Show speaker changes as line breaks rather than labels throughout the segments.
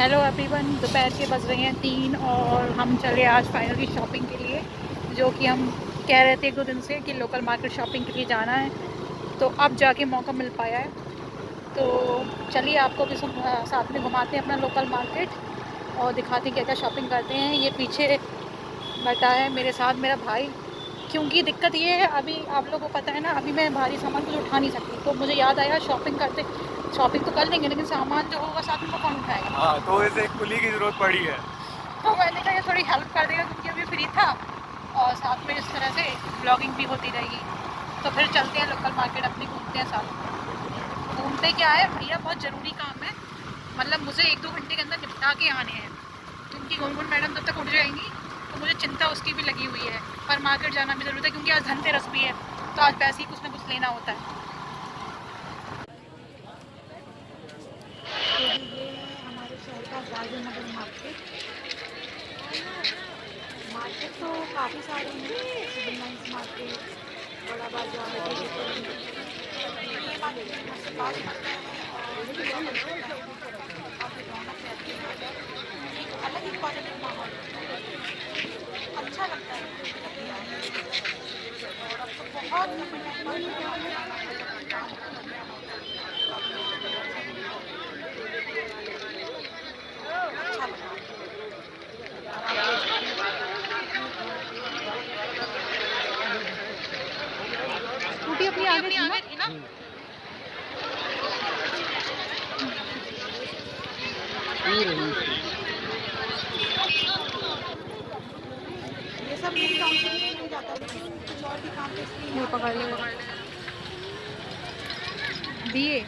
Hello everyone, दोपहर के बज रहे हैं 3 और हम चले आज फाइनली शॉपिंग के लिए, जो कि हम कह रहे थे 1-2 दिन से कि लोकल मार्केट शॉपिंग के लिए जाना है। तो अब जाके मौका मिल पाया है। तो चलिए आपको भी साथ में घुमाते हैं अपना लोकल मार्केट और दिखाते हैं क्या क्या शॉपिंग करते हैं। ये पीछे बैठा है मेरे साथ मेरा भाई। क्योंकि दिक्कत ये है, अभी आप लोगों को पता है ना, अभी मैं भारी सामान कुछ उठा नहीं सकती, तो मुझे याद आया शॉपिंग तो कर लेंगे लेकिन सामान जो होगा साथ में वो कौन उठाएगा।
हाँ, तो इसे एक कुली की जरूरत पड़ी है।
तो मैंने कहा ये थोड़ी हेल्प कर देगा क्योंकि अभी फ्री था और साथ में इस तरह से ब्लॉगिंग भी होती रहेगी। तो फिर चलते हैं लोकल मार्केट अपनी, घूमते हैं साथ। घूमते क्या है भैया, बहुत ज़रूरी काम है। मतलब मुझे 1-2 घंटे के अंदर निपटा के आने हैं क्योंकि गुनगुन मैडम तब तक उठ जाएंगी, तो मुझे चिंता उसकी भी लगी हुई है। पर मार्केट जाना भी ज़रूरी है क्योंकि आज धनतेरस भी है, तो आज वैसे ही कुछ ना कुछ लेना होता है। तो ये है हमारे शहर का गाजीनगर मार्केट। मार्केट तो काफ़ी सारे हैं, सिविल लाइंस मार्केट, बड़ा बाजार, ये मार्केट मेरे घर से पास पड़ता है और सुबह का जो टाइम काफ़ी रौनक रहती है। एक अलग ही पॉजिटिव माहौल अच्छा लगता है जब भी आए। और अब तो बहुत लंबे टाइम बाद दुकान में आना हुआ, जब भी काम खत्म हो गया होता है तो अब लोग दोबारा से दुकान अच्छा लगता है। और आप देख सकते हैं कितनी भीड़ है। स्कूटी अपनी आगे थी ना। ये सब मेरी काउंसलिंग में मिल जाता है लेकिन कुछ और भी काम थे इसलिए यहाँ पे आना पड़ा। दिए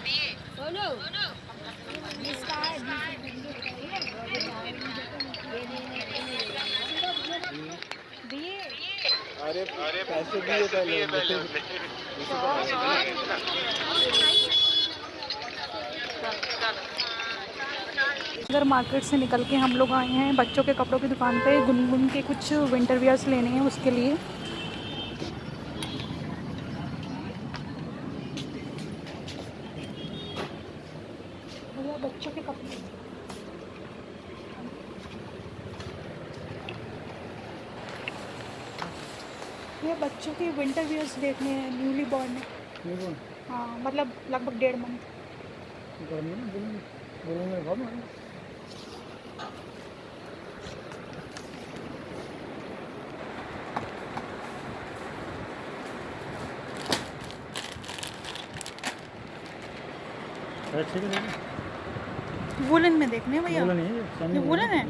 दिए
अरे पैसे दिए पहले
अगर मार्केट से निकल के हम लोग आए हैं बच्चों के कपड़ों की दुकान पे, गुनगुन के कुछ विंटर वियर्स लेने हैं उसके लिए। भैया बच्चों के कपड़े, ये बच्चों के विंटर वियर्स देखने हैं, न्यूली बॉर्न है। हाँ मतलब लगभग 1.5 मंथ। वुलन में देखने हैं भैया। ये वुलन है,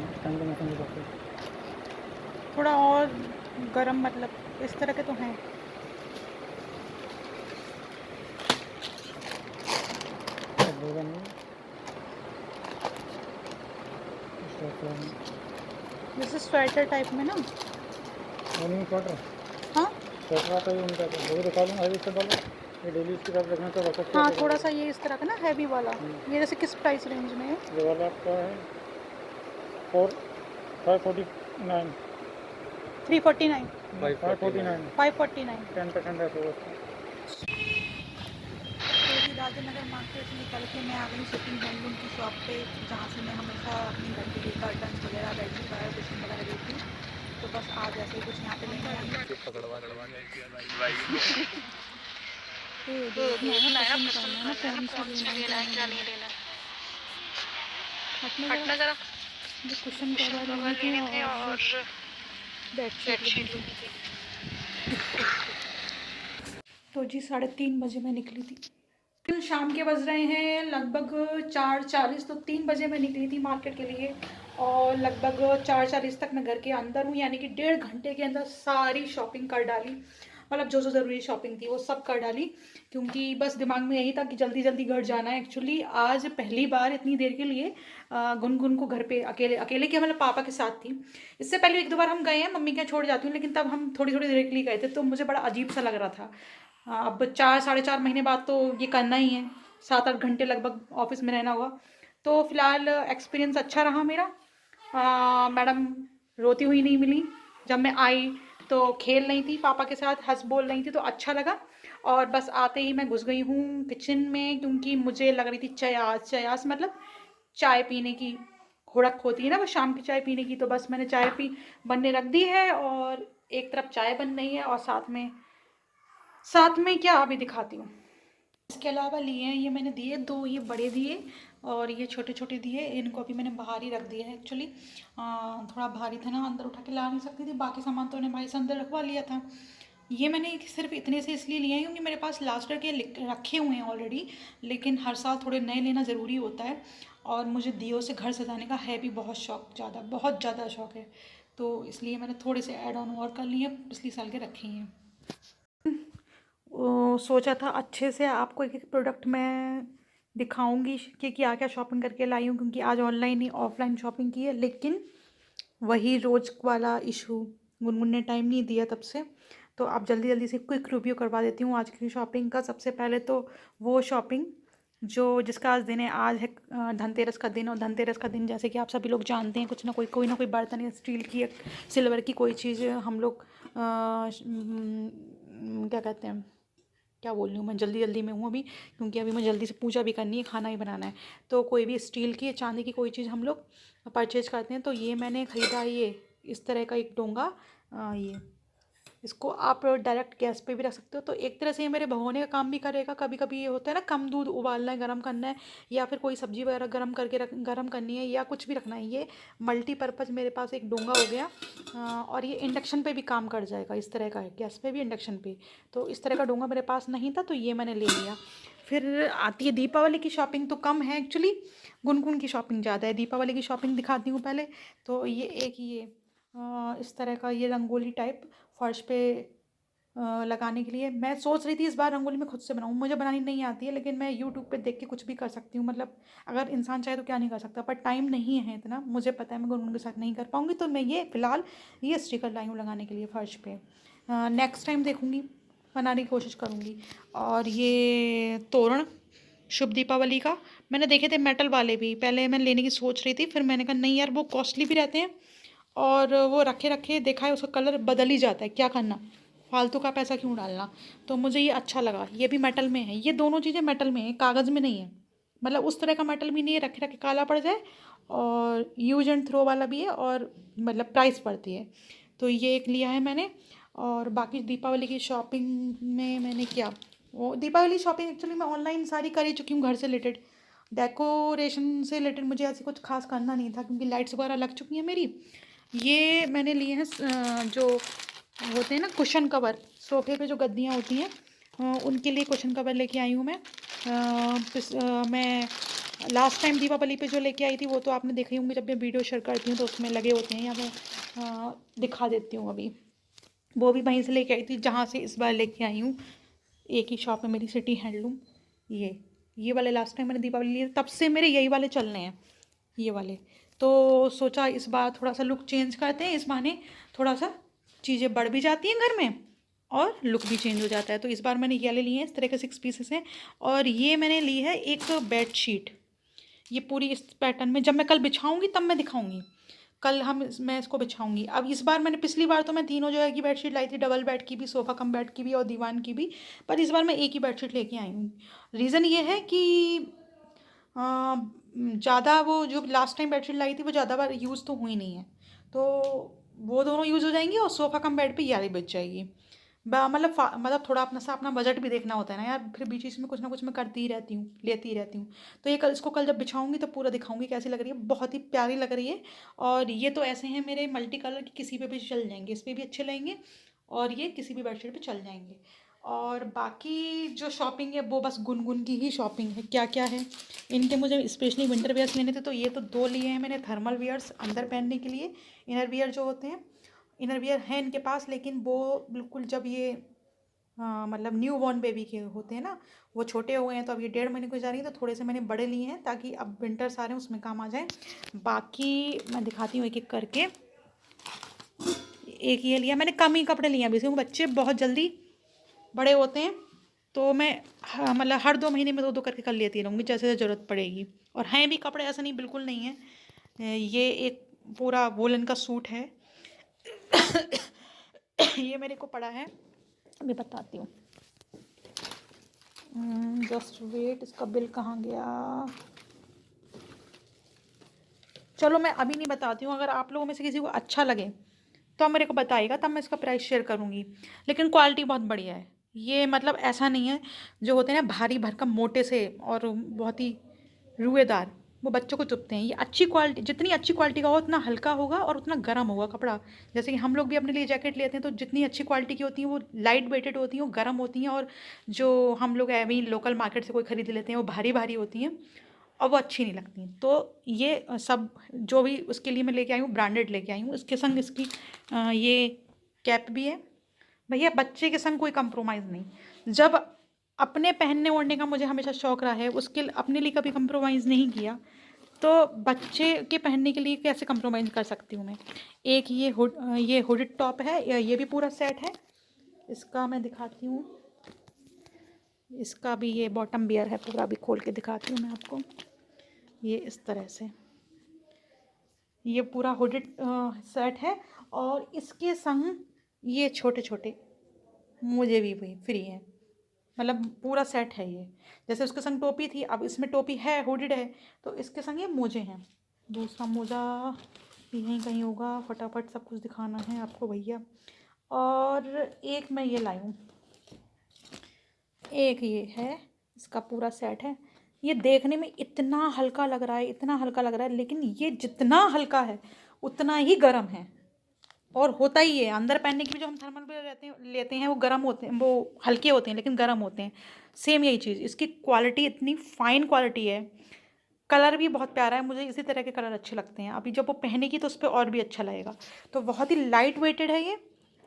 थोड़ा और गर्म, मतलब इस तरह के तो हैं। जैसे स्वेटर टाइप में ना। हाँ हाँ, थोड़ा सा ये इस तरह का ना हैवी वाला। ये जैसे किस प्राइस रेंज में है?
ये वाला आपका है 549
349
549
549।
10% है तो
तो जी राजेंद्र मार्केट से निकल के मैं आ गई सिटी हैंडलूम की शॉप पे, जहाँ से मैं हमेशा अपने घर के लिए कर्टन वगैरह, बेडशीट वगैरह, कुशन वगैरह लेती हूँ। तो बस आज ऐसे ही कुछ यहाँ पे लेने आई हूँ। तो देखना है ना, पसंद करना है ना, कौन सा लेना है क्या नहीं लेना। हटना ज़रा। जो कुशन कवर लेने थे और बेडशीट लेनी थी। तो जी 3:30 बजे मैं निकली थी। शाम के बज रहे हैं लगभग 4:40, तो 3 बजे मैं निकली थी मार्केट के लिए और लगभग 4:40 तक मैं घर के अंदर हूँ, यानी कि 1.5 घंटे के अंदर सारी शॉपिंग कर डाली। मतलब जो जो ज़रूरी शॉपिंग थी वो सब कर डाली, क्योंकि बस दिमाग में यही था कि जल्दी जल्दी घर जाना है। एक्चुअली आज पहली बार इतनी देर के लिए गुनगुन को घर पे अकेले अकेले के, मतलब पापा के साथ थी। इससे पहले 1-2 बार हम गए हैं, मम्मी के यहाँ छोड़ जाती हूँ, लेकिन तब हम थोड़ी थोड़ी देर के लिए गए थे, तो मुझे बड़ा अजीब सा लग रहा था। अब 4-4.5 महीने बाद तो ये करना ही है, 7-8 घंटे लगभग ऑफिस में रहना होगा। तो फिलहाल एक्सपीरियंस अच्छा रहा मेरा। मैडम रोती हुई नहीं मिली जब मैं आई, तो खेल रही थी पापा के साथ, हंस बोल रही थी, तो अच्छा लगा। और बस आते ही मैं घुस गई हूँ किचन में, क्योंकि मुझे लग रही थी चयास, चयास मतलब चाय पीने की हुड़क होती है ना वो शाम की चाय पीने की, तो बस मैंने चाय बनने रख दी है और एक तरफ चाय बन रही है और साथ में क्या अभी दिखाती हूँ। इसके अलावा लिए हैं ये मैंने दिए 2 ये बड़े दिए और ये छोटे छोटे दिए, इनको अभी मैंने बाहर ही रख दिया है। एक्चुअली थोड़ा भारी था ना, अंदर उठा के ला नहीं सकती थी, बाकी सामान तो मैंने भाई से अंदर रखवा लिया था। ये मैंने सिर्फ इतने से इसलिए लिए हैं क्योंकि मेरे पास लास्ट के रखे हुए हैं ऑलरेडी, लेकिन हर साल थोड़े नए लेना ज़रूरी होता है और मुझे दियों से घर सजाने का है भी बहुत शौक, बहुत ज़्यादा शौक है, तो इसलिए मैंने थोड़े से ऐड ऑन और कर लिए हैं, पिछले साल के रखे हैं। सोचा था अच्छे से आपको एक एक प्रोडक्ट मैं दिखाऊंगी कि क्या क्या शॉपिंग करके लाई हूँ, क्योंकि आज ऑनलाइन ही ऑफलाइन शॉपिंग की है, लेकिन वही रोज वाला इशू, गुनगुन ने टाइम नहीं दिया तब से, तो आप जल्दी जल्दी से क्विक रिव्यू करवा देती हूँ आज की शॉपिंग का। सबसे पहले तो वो शॉपिंग जिसका आज दिन है, आज है धनतेरस का दिन, और धनतेरस का दिन जैसे कि आप सभी लोग जानते हैं कुछ ना कोई ना कोई बर्तन या स्टील की या सिल्वर की कोई चीज़ हम लोग क्या कहते हैं, क्या बोल रही हूँ मैं, जल्दी जल्दी में हूँ अभी, क्योंकि अभी मैं जल्दी से पूजा भी करनी है, खाना भी बनाना है, तो कोई भी स्टील की या चांदी की कोई चीज़ हम लोग परचेज करते हैं। तो ये मैंने ख़रीदा, ये इस तरह का एक डोंगा, ये इसको आप डायरेक्ट गैस पे भी रख सकते हो, तो एक तरह से ये मेरे भगोने का काम भी करेगा। कभी कभी ये होता है ना, कम दूध उबालना है, गर्म करना है, या फिर कोई सब्जी वगैरह गर्म करनी है, या कुछ भी रखना है, ये मल्टीपर्पज़ मेरे पास एक डोंगा हो गया। और ये इंडक्शन पे भी काम कर जाएगा, इस तरह का है, गैस पे भी इंडक्शन पे। तो इस तरह का डोंगा मेरे पास नहीं था, तो ये मैंने ले लिया। फिर आती है दीपावली की शॉपिंग, तो कम है एक्चुअली, गुनगुन की शॉपिंग ज़्यादा है। दीपावली की शॉपिंग दिखाती हूँ पहले। तो ये इस तरह का ये रंगोली टाइप फर्श पे लगाने के लिए मैं सोच रही थी इस बार रंगोली मैं खुद से बनाऊँ। मुझे बनानी नहीं आती है, लेकिन मैं यूट्यूब पे देख के कुछ भी कर सकती हूँ, मतलब अगर इंसान चाहे तो क्या नहीं कर सकता, पर टाइम नहीं है इतना, मुझे पता है मैं गुनगुन के साथ नहीं कर पाऊँगी, तो मैं ये फ़िलहाल ये स्टिकर लाई हूँ लगाने के लिए फ़र्श पे। नेक्स्ट टाइम देखूँगी, बनाने की कोशिश करूँगी। और ये तोरण शुभ दीपावली का मैंने देखे थे मेटल वाले भी, पहले मैं लेने की सोच रही थी, फिर मैंने कहा नहीं यार वो कॉस्टली भी रहते हैं, और वो रखे रखे देखा है उसका कलर बदल ही जाता है, क्या करना, फालतू का पैसा क्यों डालना। तो मुझे ये अच्छा लगा, ये भी मेटल में है, ये दोनों चीज़ें मेटल में है, कागज़ में नहीं है, मतलब उस तरह का मेटल भी नहीं है रखे रखे काला पड़ जाए, और यूज एंड थ्रो वाला भी है, और मतलब प्राइस पड़ती है। तो ये एक लिया है मैंने। और बाकी दीपावली की शॉपिंग में मैंने क्या, वो दीपावली शॉपिंग एक्चुअली मैं ऑनलाइन सारी कर ही चुकी हूँ, घर से रिलेटेड, डेकोरेशन से रिलेटेड मुझे ऐसे कुछ खास करना नहीं था, क्योंकि लाइट्स वगैरह लग चुकी हैं मेरी। ये मैंने लिए हैं जो होते हैं ना कुशन कवर, सोफे पे जो गद्दियाँ होती हैं, उनके लिए कुशन कवर लेके आई हूँ मैं। मैं लास्ट टाइम दीपावली पे जो लेके आई थी वो तो आपने देखे होंगे, जब मैं वीडियो शेयर करती हूँ तो उसमें लगे होते हैं, या मैं दिखा देती हूँ अभी। वो भी वहीं से लेके आई थी जहाँ से इस बार लेके आई हूँ, एक ही शॉप है मेरी, सिटी हैंडलूम। ये वाले लास्ट टाइम मैंने दीपावली लिए, तब से मेरे यही वाले चलने हैं, ये वाले। तो सोचा इस बार थोड़ा सा लुक चेंज करते हैं, इस बहाने थोड़ा सा चीज़ें बढ़ भी जाती हैं घर में और लुक भी चेंज हो जाता है। तो इस बार मैंने ये वाले लिए हैं, इस तरह के 6 पीसेस हैं। और ये मैंने ली है एक बेड शीट, ये पूरी इस पैटर्न में, जब मैं कल बिछाऊंगी तब मैं दिखाऊंगी, मैं इसको बिछाऊंगी। अब इस बार मैंने, पिछली बार तो मैं तीनों जगह की बेडशीट लाई थी, डबल बेड की भी, सोफ़ा कम बेड की भी और दीवान की भी, पर इस बार मैं एक ही बेडशीट लेके आई हूँ। रीज़न ये है कि ज़्यादा वो जो लास्ट टाइम बेडशीट लाई थी वो ज़्यादा बार यूज़ तो हुई नहीं है, तो वो दोनों यूज़ हो जाएंगी और सोफ़ा कम बेड पे ये वाली बच जाएगी। मतलब थोड़ा अपना बजट भी देखना होता है ना यार, फिर बीच बीच में कुछ ना कुछ मैं करती ही रहती हूँ, लेती ही रहती हूँ। तो ये इसको कल जब बिछाऊंगी तो पूरा दिखाऊंगी कैसी लग रही है, बहुत ही प्यारी लग रही है। और ये तो ऐसे हैं मेरे मल्टी कलर की, किसी पे भी चल जाएंगे, इस पर भी अच्छे लगेंगे और ये किसी भी बेडशीट पे चल जाएंगे। और बाकी जो शॉपिंग है वो बस गुनगुन की ही शॉपिंग है। क्या क्या है इनके, मुझे स्पेशली विंटर वेयर्स लेने थे, तो ये तो 2 लिए हैं मैंने, थर्मल वेयर्स अंदर पहनने के लिए, इनर वियर जो होते हैं, इनर वियर है इनके पास, लेकिन वो बिल्कुल जब ये मतलब न्यू बॉर्न बेबी के होते हैं ना, वो छोटे हो गए हैं, तो अब ये 1.5 महीने को जा रही है, तो थोड़े से मैंने बड़े लिए हैं ताकि अब विंटर्स आ रहे हैं उसमें काम आ जाए। बाकी मैं दिखाती हूँ एक एक करके। एक ये लिया मैंने, कम ही कपड़े लिए अभी, क्योंकि बच्चे बहुत जल्दी बड़े होते हैं, तो मैं मतलब हर 2 महीने में 2 करके कर लेती रहूँगी जैसे जैसे ज़रूरत पड़ेगी। और हैं भी कपड़े, ऐसा नहीं बिल्कुल नहीं है। ये एक पूरा वोलन का सूट है। ये मेरे को पड़ा है, अभी बताती हूँ, जस्ट वेट, इसका बिल कहाँ गया, चलो मैं अभी नहीं बताती हूँ, अगर आप लोगों में से किसी को अच्छा लगे तो आप मेरे को बताइएगा, तब मैं इसका प्राइस शेयर करूँगी। लेकिन क्वालिटी बहुत बढ़िया है ये, मतलब ऐसा नहीं है जो होते हैं ना भारी भरकम मोटे से और बहुत ही रुएदार, वो बच्चों को चुभते हैं। ये अच्छी क्वालिटी, जितनी अच्छी क्वालिटी का हो उतना हल्का होगा और उतना गर्म होगा कपड़ा। जैसे कि हम लोग भी अपने लिए जैकेट लेते हैं तो जितनी अच्छी क्वालिटी की होती हैं वो लाइट वेटेड होती हैं, वो गर्म होती हैं, और जो हम लोग ऐਵੇਂ ही लोकल मार्केट से कोई ख़रीद लेते हैं वो भारी भारी होती हैं और वो अच्छी नहीं लगती। तो ये सब जो भी उसके लिए मैं लेके आई हूँ ब्रांडेड लेके आई हूँ। इसके संग इसकी ये कैप भी है। भैया बच्चे के संग कोई कंप्रोमाइज़ नहीं। जब अपने पहनने ओढ़ने का मुझे हमेशा शौक रहा है, उसके अपने लिए कभी कंप्रोमाइज़ नहीं किया, तो बच्चे के पहनने के लिए कैसे कंप्रोमाइज़ कर सकती हूँ मैं। एक ये हुडेड टॉप है, ये भी पूरा सेट है। इसका मैं दिखाती हूँ, इसका भी ये बॉटम बियर है पूरा, भी खोल के दिखाती हूँ मैं आपको। ये इस तरह से ये पूरा हुडेड सेट है, और इसके संग ये छोटे छोटे मोजे भी वही फ्री हैं। मतलब पूरा सेट है ये। जैसे उसके संग टोपी थी, अब इसमें टोपी है, हुडेड है, तो इसके संग ये मोजे हैं। दूसरा मोजा यहीं कहीं होगा, फटाफट सब कुछ दिखाना है आपको भैया। और एक मैं ये लाई हूँ, एक ये है, इसका पूरा सेट है। ये देखने में इतना हल्का लग रहा है, इतना हल्का लग रहा है, लेकिन ये जितना हल्का है उतना ही गर्म है। और होता ही है, अंदर पहनने की भी जो हम थर्मल वेयर लेते हैं वो गर्म होते हैं, वो हल्के होते हैं लेकिन गर्म होते हैं। सेम यही चीज़, इसकी क्वालिटी इतनी फाइन क्वालिटी है। कलर भी बहुत प्यारा है, मुझे इसी तरह के कलर अच्छे लगते हैं। अभी जब वो पहनेगी तो उस पर और भी अच्छा लगेगा। तो बहुत ही लाइट वेटेड है ये,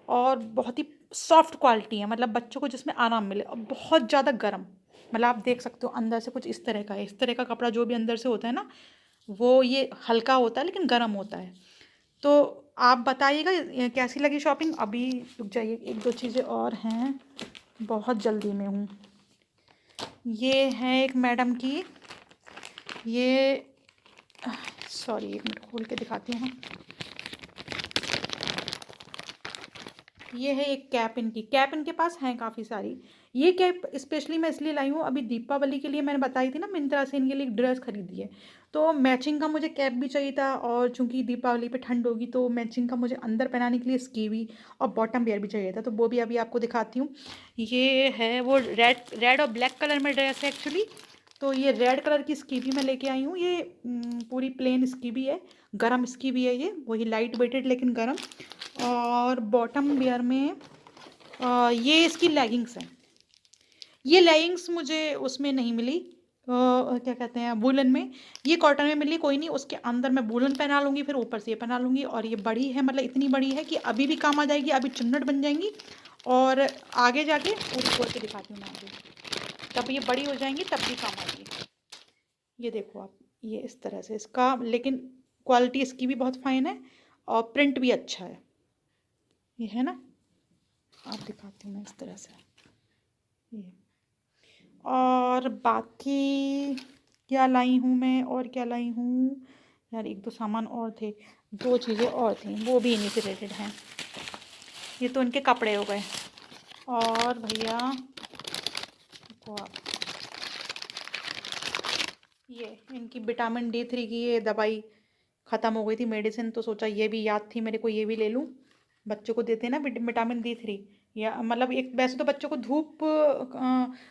और बहुत ही सॉफ्ट क्वालिटी है, मतलब बच्चों को जिसमें आराम मिले। और बहुत ज़्यादा गर्म, मतलब आप देख सकते हो अंदर से कुछ इस तरह का है। इस तरह का कपड़ा जो भी अंदर से होता है ना, वो ये हल्का होता है लेकिन गर्म होता है। तो आप बताइएगा कैसी लगी शॉपिंग। अभी रुक जाइए, एक दो चीज़ें और हैं, बहुत जल्दी में हूँ। ये है एक मैडम की, ये सॉरी एक मिनट खोल के दिखाती हूँ। ये है एक कैप, इनकी कैप इनके पास हैं काफ़ी सारी। ये कैप स्पेशली मैं इसलिए लाई हूँ, अभी दीपावली के लिए मैंने बताई थी ना, मिंत्रा से इनके लिए एक ड्रेस खरीदी है, तो मैचिंग का मुझे कैप भी चाहिए था। और चूंकि दीपावली पे ठंड होगी तो मैचिंग का मुझे अंदर पहनाने के लिए स्कीवी और बॉटम वेयर भी चाहिए था, तो वो भी अभी आपको दिखाती हूँ। ये है वो रेड और ब्लैक कलर में ड्रेस है एक्चुअली। तो ये रेड कलर की स्कीवी मैं लेके आई हूँ। ये पूरी प्लेन स्कीवी है, गरम स्कीवी है, ये वही लाइट वेटेड लेकिन गरम। और बॉटम वेयर में ये इसकी लेगिंग्स हैं। ये लेगिंग्स मुझे उसमें नहीं मिली, क्या कहते हैं, वुलन में। ये कॉटन में मिली, कोई नहीं, उसके अंदर मैं वुलन पहना लूँगी, फिर ऊपर से ये पहना लूँगी। और ये बड़ी है, मतलब इतनी बड़ी है कि अभी भी काम आ जाएगी, अभी चुन्नट बन जाएंगी, और आगे जाके पूरी खोल के दिखाती हूँ मैं आगे, तब ये बड़ी हो जाएंगी तब भी काम आएगी। ये देखो आप, ये इस तरह से इसका, लेकिन क्वालिटी इसकी भी बहुत फाइन है और प्रिंट भी अच्छा है। ये है ना, आप दिखाती हूँ मैं इस तरह से ये। और बाकी क्या लाई हूँ मैं, और क्या लाई हूँ यार, एक दो सामान और थे, दो चीज़ें और थी, वो भी इन्हीं से रिलेटेड हैं। ये तो इनके कपड़े हो गए। और भैया देखो आप, ये इनकी विटामिन D3 की ये दवाई ख़त्म हो गई थी, मेडिसिन, तो सोचा ये भी याद थी मेरे को, ये भी ले लूँ। बच्चों को देते हैं ना विटामिन D3, या मतलब एक वैसे तो बच्चों को धूप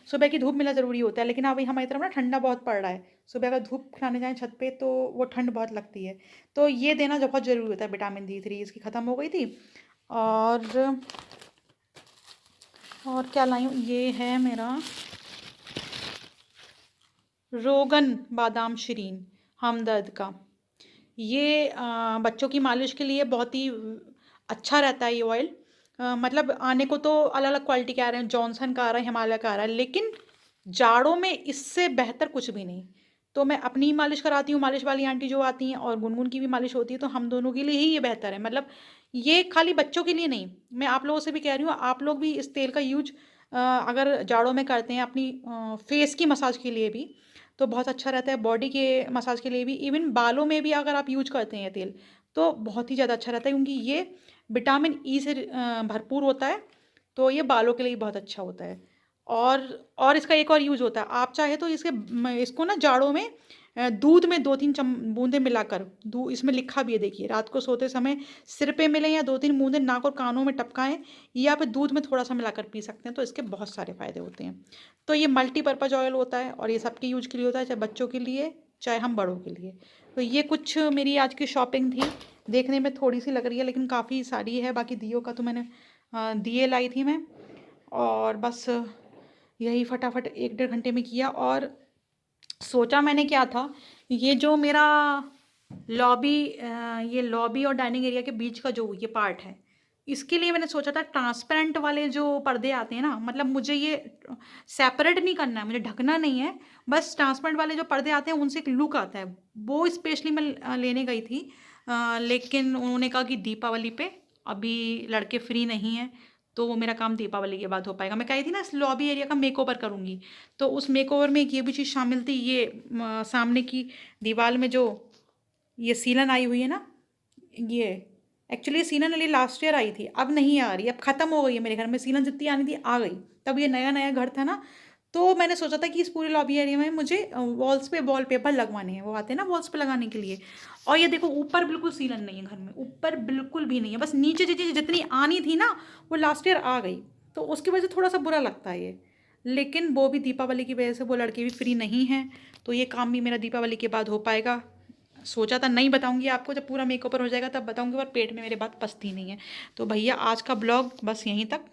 सुबह की धूप मिलना ज़रूरी होता है, लेकिन अभी हमारी तरफ ना ठंडा बहुत पड़ रहा है, सुबह अगर धूप खिलाने जाएँ छत पे तो वो ठंड बहुत लगती है, तो ये देना जो बहुत ज़रूरी होता है विटामिन D3। इसकी ख़त्म हो गई थी। और क्या लाई हूँ, ये है मेरा रोगन बादाम शरीन हमदर्द का। ये बच्चों की मालिश के लिए बहुत ही अच्छा रहता है ये ऑयल। मतलब आने को तो अलग अलग क्वालिटी के आ रहे हैं, जॉनसन का आ रहा है, हिमालय का आ रहा है, लेकिन जाड़ों में इससे बेहतर कुछ भी नहीं। तो मैं अपनी ही मालिश कराती हूँ, मालिश वाली आंटी जो आती हैं, और गुनगुन की भी मालिश होती है, तो हम दोनों के लिए ही ये बेहतर है। मतलब ये खाली बच्चों के लिए नहीं, मैं आप लोगों से भी कह रही हूँ, आप लोग भी इस तेल का यूज अगर जाड़ों में करते हैं अपनी फेस की मसाज के लिए भी, तो बहुत अच्छा रहता है। बॉडी के मसाज के लिए भी, इवन बालों में भी अगर आप यूज करते हैं तेल, तो बहुत ही ज़्यादा अच्छा रहता है, क्योंकि ये विटामिन ई से भरपूर होता है, तो ये बालों के लिए बहुत अच्छा होता है। और इसका एक और यूज़ होता है, आप चाहे तो इसको ना जाड़ों में दूध में 2-3 बूंदें मिलाकर, इसमें लिखा भी है देखिए, रात को सोते समय सिर पे मिलें या 2-3 बूंदें नाक और कानों में टपकाएं, या फिर दूध में थोड़ा सा मिलाकर पी सकते हैं, तो इसके बहुत सारे फ़ायदे होते हैं। तो ये मल्टीपर्पज़ ऑयल होता है और ये सबके यूज के लिए होता है, चाहे बच्चों के लिए चाहे हम बड़ों के लिए। तो ये कुछ मेरी आज की शॉपिंग थी। देखने में थोड़ी सी लग रही है लेकिन काफ़ी सारी है। बाकी दियों का तो मैंने दिए लाई थी मैं, और बस यही फटाफट 1-1.5 घंटे में किया। और सोचा मैंने क्या था, ये जो मेरा लॉबी ये लॉबी और डाइनिंग एरिया के बीच का जो ये पार्ट है, इसके लिए मैंने सोचा था ट्रांसपेरेंट वाले जो पर्दे आते हैं ना, मतलब मुझे ये सेपरेट नहीं करना है, मुझे ढकना नहीं है, बस ट्रांसपेरेंट वाले जो पर्दे आते हैं उनसे एक लुक आता है, वो स्पेशली मैं लेने गई थी। लेकिन उन्होंने कहा कि दीपावली पे अभी लड़के फ्री नहीं हैं, तो वो मेरा काम दीपावली के बाद हो पाएगा। मैं कही थी ना इस लॉबी एरिया का मेकओवर करूँगी, तो उस मेकओवर में एक ये भी चीज़ शामिल थी, ये सामने की दीवार में जो ये सीलन आई हुई है ना, ये एक्चुअली सीलन वाली लास्ट ईयर आई थी, अब नहीं आ रही, अब ख़त्म हो गई है मेरे घर में। सीलन जितनी आनी थी आ गई, तब ये नया नया घर था ना, तो मैंने सोचा था कि इस पूरे लॉबी एरिया में मुझे वॉल्स पे वॉलपेपर लगवाने हैं, वो आते हैं ना वॉल्स पे लगाने के लिए। और ये देखो ऊपर बिल्कुल सीलन नहीं है घर में, ऊपर बिल्कुल भी नहीं है, बस नीचे जितनी आनी थी ना वो लास्ट ईयर आ गई, तो उसकी वजह से थोड़ा सा बुरा लगता है ये। लेकिन वो भी दीपावली की वजह से वो लड़के भी फ्री नहीं हैं, तो ये काम भी मेरा दीपावली के बाद हो पाएगा। सोचा था नहीं बताऊंगी आपको, जब पूरा मेकओवर हो जाएगा तब बताऊंगी, पर पेट में मेरे बात पचती नहीं है। तो भैया आज का ब्लॉग बस यहीं तक।